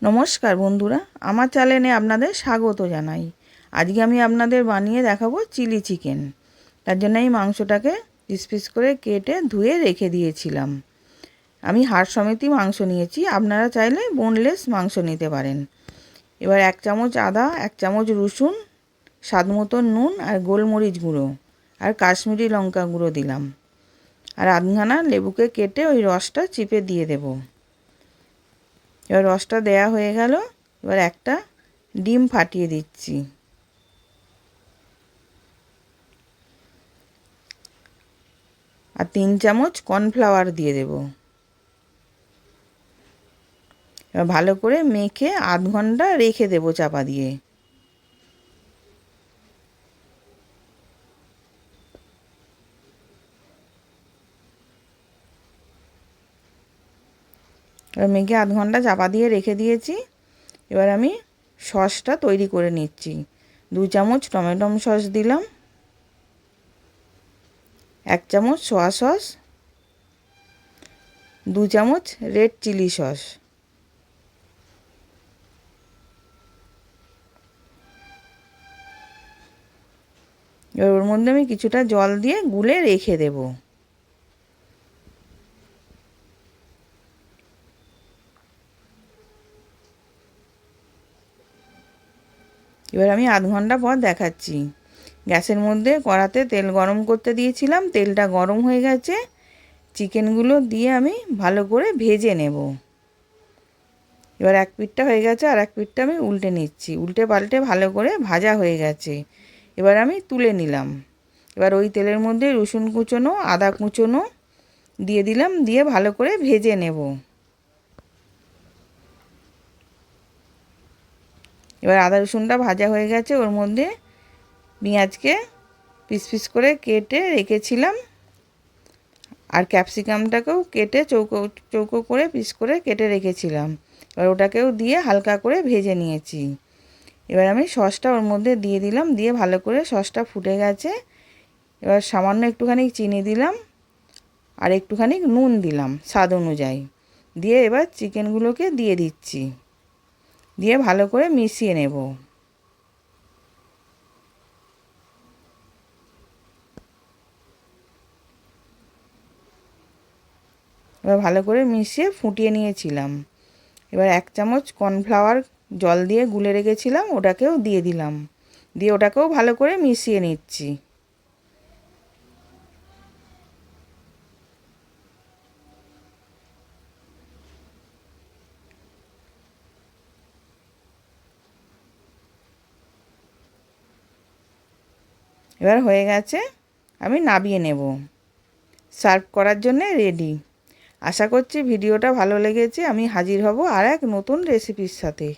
নমস্কার বন্ধুরা, আমার চ্যানেলে আপনাদের স্বাগত জানাই। আজকে আমি আপনাদের বানিয়ে দেখাবো চিলি চিকেন। তার জন্য এই মাংসটাকে পিস পিস করে কেটে ধুয়ে রেখে দিয়েছিলাম। আমি হাড় সমেত মাংস নিয়েছি, আপনারা চাইলে বোনলেস মাংস নিতে পারেন। এবার 1 চামচ আদা, 1 চামচ রসুন, স্বাদ মতো নুন আর গোলমরিচ গুঁড়ো আর কাশ্মীরি লঙ্কা গুঁড়ো দিলাম। আর আধখানা লেবুকে কেটে ওই রসটা চিপে দিয়ে দেবো। এবার রসটা দেয়া হয়ে গেল। এবার একটা ডিম ফাটিয়ে দিচ্ছি। আর 3 চামচ কর্নফ্লাওয়ার দিয়ে দেব। এবার ভালো করে মেখে আধ ঘন্টা রেখে দেব চাপা দিয়ে। এবার মেখে আধ ঘন্টা চাপা দিয়ে রেখে দিয়েছি। এবার আমি সসটা তৈরি করে নিচ্ছি। 2 চামচ টমেটো সস দিলাম, 1 চামচ সোয়া সস, 2 চামচ রেড চিলি সস, এবার ওর মধ্যে আমি কিছুটা জল দিয়ে গুলে রেখে দেব। এবার আমি আধ ঘন্টা পর দেখাচ্ছি। গ্যাসের মধ্যে কড়াতে তেল গরম করতে দিয়েছিলাম, তেলটা গরম হয়ে গেছে। চিকেনগুলো দিয়ে আমি ভালো করে ভেজে নেব। এবার এক পিঠটা হয়ে গেছে, আর এক পিঠটা আমি উল্টে নিচ্ছি। উল্টে পাল্টে ভালো করে ভাজা হয়ে গেছে। এবার আমি তুলে নিলাম। এবার ওই তেলের মধ্যে রসুন কুচোনো, আদা কুচোনো দিয়ে দিলাম, দিয়ে ভালো করে ভেজে নেব। এবার আদা রসুনটা ভাজা হয়ে গেছে, ওর মধ্যে পেঁয়াজকে পিস পিস করে কেটে রেখেছিলাম, আর ক্যাপসিকামটাকেও কেটে চৌকো চৌকো করে পিস করে কেটে রেখেছিলাম। এবার ওটাকেও দিয়ে হালকা করে ভেজে নিয়েছি। এবার আমি সসটা ওর মধ্যে দিয়ে দিলাম, দিয়ে ভালো করে সসটা ফুটে গেছে। এবার সামান্য একটুখানি চিনি দিলাম, আর একটুখানি নুন দিলাম স্বাদ অনুযায়ী। দিয়ে এবার চিকেনগুলোকে দিয়ে দিচ্ছি, দিয়ে ভালো করে মিশিয়ে নেব। এবার ভালো করে মিশিয়ে ফুটিয়ে নিয়েছিলাম। এবার 1 চামচ কর্নফ্লাওয়ার জল দিয়ে গুলে রেখেছিলাম, ওটাকেও দিয়ে দিলাম, দিয়ে ওটাকেও ভালো করে মিশিয়ে নিচ্ছি। এবার হয়ে গেছে, আমি নামিয়ে নেব। সার্ভ করার জন্য রেডি। আশা করছি ভিডিওটা ভালো লেগেছে। আমি হাজির হব আর এক নতুন রেসিপির সাথে।